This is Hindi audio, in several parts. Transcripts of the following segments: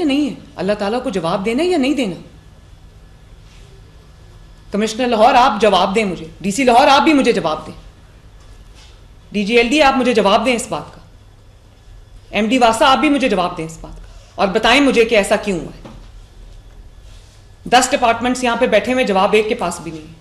नहीं है? अल्लाह ताला को जवाब देना है या नहीं देना? कमिश्नर लाहौर आप जवाब दें मुझे, डीसी लाहौर आप भी मुझे जवाब दें, डीजीएलडी आप मुझे जवाब दें इस बात का, एमडी वासा आप भी मुझे जवाब दें इस बात का, और बताएं मुझे कि ऐसा क्यों हुआ है। 10 डिपार्टमेंट्स यहां पे बैठे हुए, जवाब एक के पास भी नहीं है।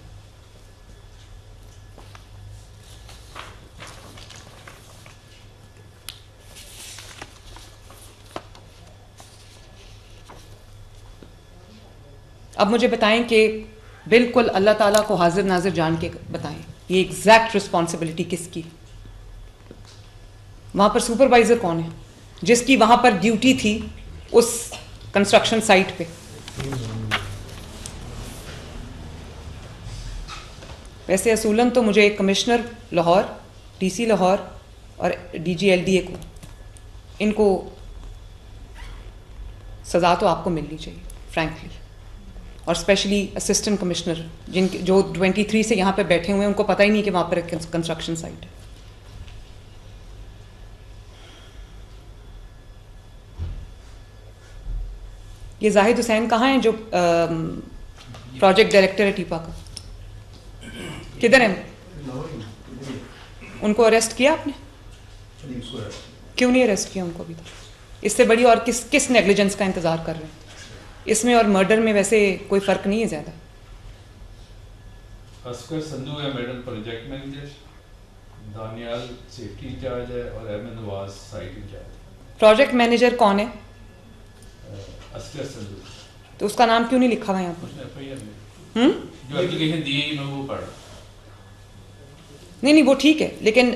अब मुझे बताएं कि बिल्कुल अल्लाह ताला को हाजिर नाजिर जान के बताएं, ये एग्जैक्ट रिस्पॉन्सिबिलिटी किसकी? वहां पर सुपरवाइजर कौन है जिसकी वहां पर ड्यूटी थी उस कंस्ट्रक्शन साइट पे? वैसे असूलन तो मुझे कमिश्नर लाहौर, डीसी लाहौर और डीजीएलडीए को, इनको सज़ा तो आपको मिलनी चाहिए फ्रैंकली, और स्पेशली असिस्टेंट कमिश्नर जिनके जो 23 से यहाँ पे बैठे हुए हैं, उनको पता ही नहीं कि वहाँ पर एक कंस्ट्रक्शन साइट है। ये जाहिद हुसैन कहाँ हैं जो प्रोजेक्ट डायरेक्टर है टीपा का? किधर है? उनको अरेस्ट किया आपने? क्यों नहीं अरेस्ट किया उनको अभी तक? इससे बड़ी और किस नेग्लिजेंस का इंतजार कर रहे हैं? इसमें और मर्डर में वैसे कोई फर्क नहीं है ज्यादा। असगर संधू है madam project manager, Daniyal safety incharge है और Ahmed Nawaz site incharge. Project manager कौन है? असगर संधू। तो उसका नाम क्यों नहीं लिखा हुआ यहाँ पर? जो एप्लीकेशन दी है मैं वो पढ़ा। नहीं वो ठीक है, लेकिन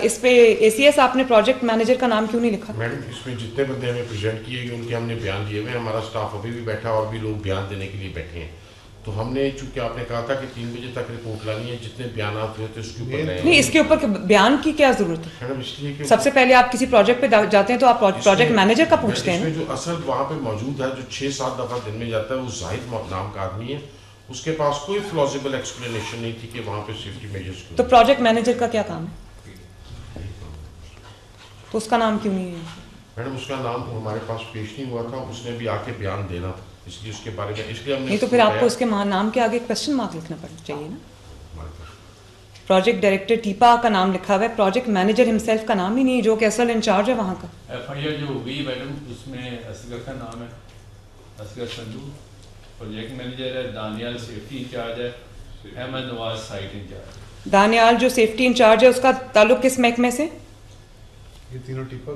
इस पे एसीएस आपने प्रोजेक्ट मैनेजर का नाम क्यों नहीं लिखा? मैडम इसमें जितने बंदे हमें प्रेजेंट किए गए उनके हमने बयान दिए हुए हैं, हमारा स्टाफ अभी भी बैठा और भी लोग बयान देने के लिए बैठे हैं। तो हमने चूंकि आपने कहा था कि 3 बजे तक रिपोर्ट लानी है, जितने बयान हुए थे उसके ऊपर नहीं, इसके ऊपर बयान की क्या जरूरत है मैडम? इसलिए कि सबसे पहले आप किसी प्रोजेक्ट पे जाते हैं तो आप प्रोजेक्ट मैनेजर का पूछते हैं। जो असल वहाँ पे मौजूद है, जो 6-7 दफा दिन में जाता है, वो जाहिद नाम का आदमी है, उसके पास कोई प्लॉजिबल एक्सप्लेनेशन नहीं थी कि वहाँ पे सेफ्टी मेजर्स। तो प्रोजेक्ट मैनेजर का क्या काम है? तो उसका नाम क्यों नहीं है? मैडम उसका नाम हमारे पास पेश नहीं हुआ था, उसने भी आके बयान देना था, इसलिए उसके बारे में इसलिए हमने नहीं तो फिर आपको उसके नाम के आगे क्वेश्चन मार्क लिखना पड़ना चाहिए ना। प्रोजेक्ट डायरेक्टर टीपा का नाम लिखा हुआ है, प्रोजेक्ट मैनेजर हिमसेल्फ का नाम ही नहीं, जो कि असल इंचार्ज है वहाँ का। एफआईआर जो हुई मैडम उसमें असगर का नाम है, असगर संधू प्रोजेक्ट मैनेजर है, दानियाल सेफ्टी इंचार्ज है, अहमद नवाज साइट इंचार्ज। दानियाल जो सेफ्टी इंचार्ज है उसका ताल्लुक किस महकमे से? ये तीनों टीपा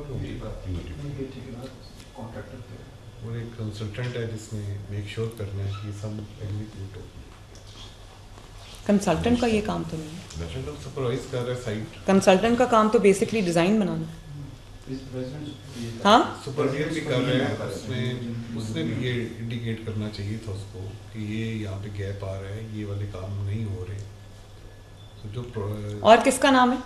और एक कंसल्टेंट है जिसने मेक श्योर करना है कि सब एग्जीक्यूट हो। कंसल्टेंट का ये काम तो नहीं है। नेशनल सुपरवाइज कर रहा है साइट। कंसल्टेंट का काम तो बेसिकली डिजाइन बनाना। हाँ, सुपरवाइजर भी कर रहे हैं, उसमें उसने भी ये इंडिकेट करना चाहिए था उसको कि ये यहाँ पे गैप आ रहा है, ये वाले काम नहीं हो रहे। तो जो और किसका नाम है?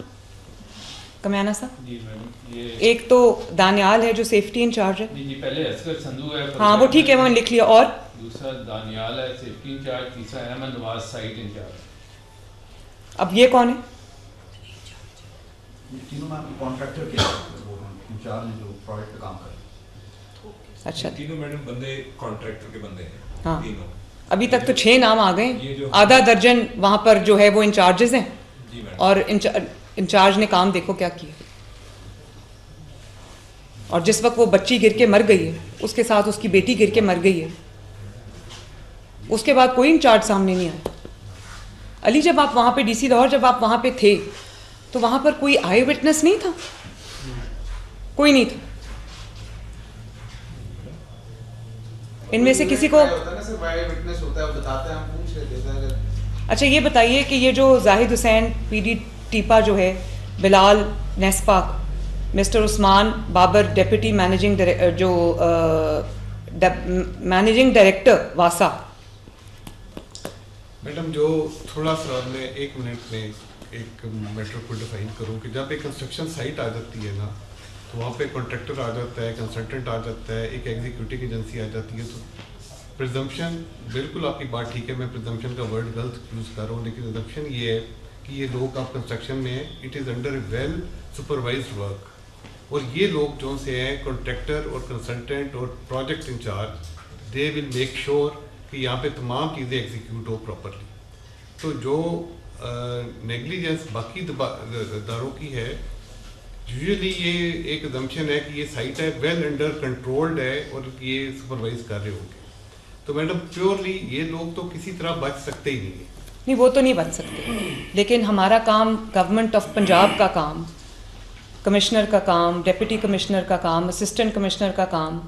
कमयाना साहब जी मैडम, ये एक तो दानियाल है जो सेफ्टी इंचार्ज है। जी पहले असगर संधू है, हाँ वो ठीक है, मैंने लिख लिया। और दूसरा दानियाल है सेफ्टी इंचार्ज, तीसरा अहमद नवाज साइट इंचार्ज। अब ये कौन है? तीनों में कॉन्ट्रैक्टर के इंचार्ज जो प्रोजेक्ट पे काम कर रहे हैं। अच्छा, तीनों मैडम बंदे कॉन्ट्रैक्टर के बंदे हैं। हाँ तीनों अभी तक तो 6 नाम आ ये गए, जो आधा दर्जन वहां पर जो है वो इंचार्जेस हैं। जी मैडम। और इंचार्ज ने काम देखो क्या किया। और जिस वक्त वो बच्ची गिर के मर गई है, उसके साथ उसकी बेटी गिर के मर गई है, उसके बाद कोई इंचार्ज सामने नहीं आया। अली जब आप वहां पे डीसी लाहौर जब आप वहां पे थे तो वहां पर कोई आई विटनेस नहीं था? कोई नहीं था। इनमें से किसी को अच्छा ये बताइए कि ये जो जाहिद हुसैन पीडी टीपा जो है, Bilal NESPAK, mister Usman Babar deputy managing जो मैनेजिंग डायरेक्टर वासा। मैडम जो थोड़ा सा मैं 1 मिनट में एक मैटर को डिफाइन करूं कि जब एक कंस्ट्रक्शन साइट आ जाती है ना, तो वहाँ पे कॉन्ट्रैक्टर आ जाता है, कंसल्टेंट आ जाता है, एक एग्जीक्यूटिव एजेंसी आ जाती है। तो प्रिजम्पशन, बिल्कुल आपकी बात ठीक है, मैं प्रिजम्पशन का वर्ड गलत यूज़ कर रहा हूँ, लेकिन प्रिजम्पशन ये है कि ये लोग आप कंस्ट्रक्शन में है, it is under well supervised work. और ये लोग जो से हैं कॉन्ट्रैक्टर और कंसल्टेंट और project incharge, they will make sure कि यहाँ पे तमाम चीज़ें एग्जीक्यूट हो प्रॉपरली। तो जो नेग्लिजेंस बाकी दारों की है, यूजुअली ये एक असम्पशन है कि ये साइट है वेल अंडर कंट्रोल्ड है और ये सुपरवाइज कर रहे होंगे। तो मैडम प्योरली ये लोग तो किसी तरह बच सकते ही नहीं है। नहीं, वो तो नहीं बच सकते, लेकिन हमारा काम, गवर्नमेंट ऑफ पंजाब का काम, कमिश्नर का काम, डिप्टी कमिश्नर का काम, असिस्टेंट कमिश्नर का काम,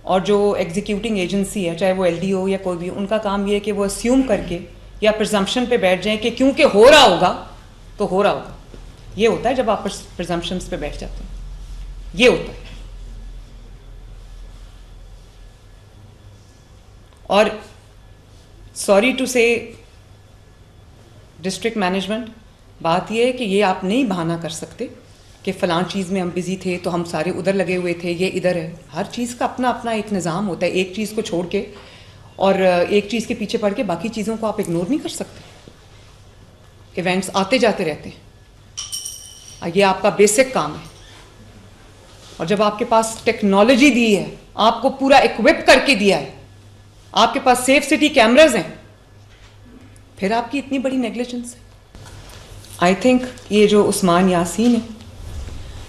और जो एग्जीक्यूटिंग एजेंसी है, चाहे वो LDO या कोई भी, उनका काम ये है कि वो अस्यूम करके या प्रिजम्पशन पे बैठ जाएं कि क्योंकि हो रहा होगा तो हो रहा होगा। ये होता है जब आप प्रिजम्पशंस पे बैठ जाते हैं, ये होता है। और सॉरी टू से डिस्ट्रिक्ट मैनेजमेंट, बात ये है कि ये आप नहीं बहाना कर सकते कि फ़लाँ चीज़ में हम बिज़ी थे तो हम सारे उधर लगे हुए थे, ये इधर है। हर चीज़ का अपना अपना एक निज़ाम होता है, एक चीज़ को छोड़ के और एक चीज़ के पीछे पड़ के बाकी चीज़ों को आप इग्नोर नहीं कर सकते। इवेंट्स आते जाते रहते हैं, ये आपका बेसिक काम है। और जब आपके पास टेक्नोलॉजी दी है, आपको पूरा इक्विप करके दिया है, आपके पास सेफ सिटी कैमराज हैं, फिर आपकी इतनी बड़ी नेग्लिजेंस है। आई थिंक ये जो उस्मान यासीन है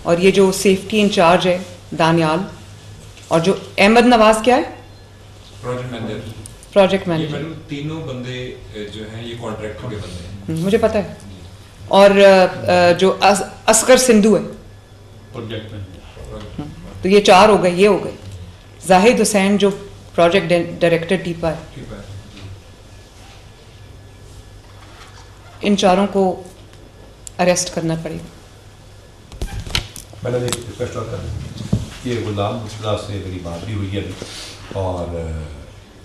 और ये जो सेफ्टी इंचार्ज है दानियाल, और जो अहमद नवाज क्या है, प्रोजेक्ट मैनेजर, मैडम तीनों बंदे जो हैं ये कॉन्ट्रैक्टर के बंदे हैं, मुझे पता है। और जो असगर सिंधु है, प्रोजेक्ट मैनेजर। तो ये 4 हो गए, ये हो गए। जाहिद हुसैन जो प्रोजेक्ट डायरेक्टर टीपा है, ठीक है। इन 4 को अरेस्ट करना पड़ेगा। मैंने एक रिक्वेस्ट और कर, ये गुलाम मुस्तफा से मेरी बात भी हुई है अभी, और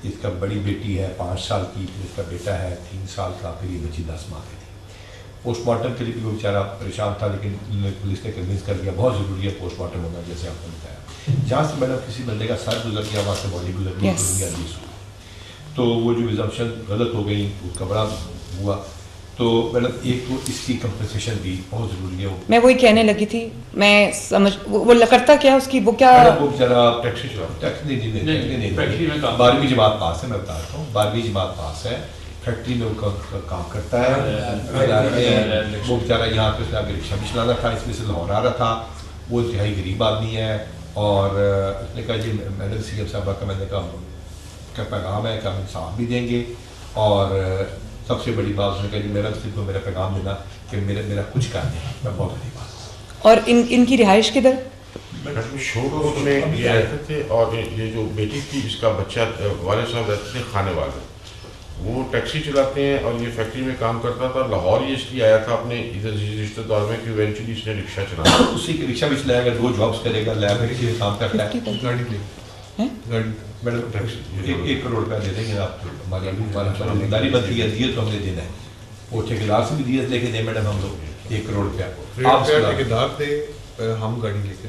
इसका बड़ी बेटी है 5 साल की, इसका बेटा है 3 साल का, फिर ये बच्ची 10 माह की थी। पोस्टमार्टम के लिए भी वो बेचारा परेशान था, लेकिन पुलिस ने कन्विंस कर दिया बहुत ज़रूरी है पोस्टमार्टम होना, जैसे आपने बताया। जहाँ से मैडम किसी बंदे का सर गुजर गया, वहाँ से बॉडी गुजर गई, तो वो जो रिजम्पशन गलत हो गई, उसका बड़ा हुआ। तो मैडम एक तो इसकी कंपनसेशन भी बहुत ज़रूरी है। मैं वही कहने लगी थी, मैं समझ वो करता क्या उसकी, वो क्या, वो बेचारा टैक्सी नहीं, 12वीं जमात पास है, मैं बताता हूँ 12वीं जमात पास है, फैक्ट्री में वो काम करता है। वो बेचारा यहाँ पे उसने आगे रिक्शा भी चलाना था, इसमें से लाहौर आ रहा था। वो इंतहाई गरीब आदमी है, और उसने कहा जी मैंने CM साहबा का, मैंने कहा पैगाम है कि हम इंसाफ भी देंगे, और सबसे बड़ी बात उसने कहा जी मेरा सिर्फ मेरा पैगाम देना कि मेरा कुछ कर दें, मैं बहुत गरीब आदमी। और इनकी रिहाइश किधर? शोकोट में ये रहते थे, और ये जो बेटी थी इसका बच्चा वाले साहब रहते थे खाने वाले, वो टैक्सी चलाते हैं और ये फैक्ट्री में काम करता था। लाहौर ये इसलिए आया था अपने इधर रिश्तेदार में कि इवेंचुअली इसने रिक्शा चलाया, उसी की रिक्शा भी चलाएगा, 2 जॉब्स करेगा, लैब में किसी काम करता है। गाड़ी ले गाड़ी मैडम 1 करोड़ रुपया दे देंगे आप, हमारी जिम्मेदारी बनती है, दिए तो हमने देना है। वो ठेकेदार से भी दिए लेके दे मैडम हम लोग 1 करोड़ रुपया, आप ठेकेदार थे, हम गाड़ी लेके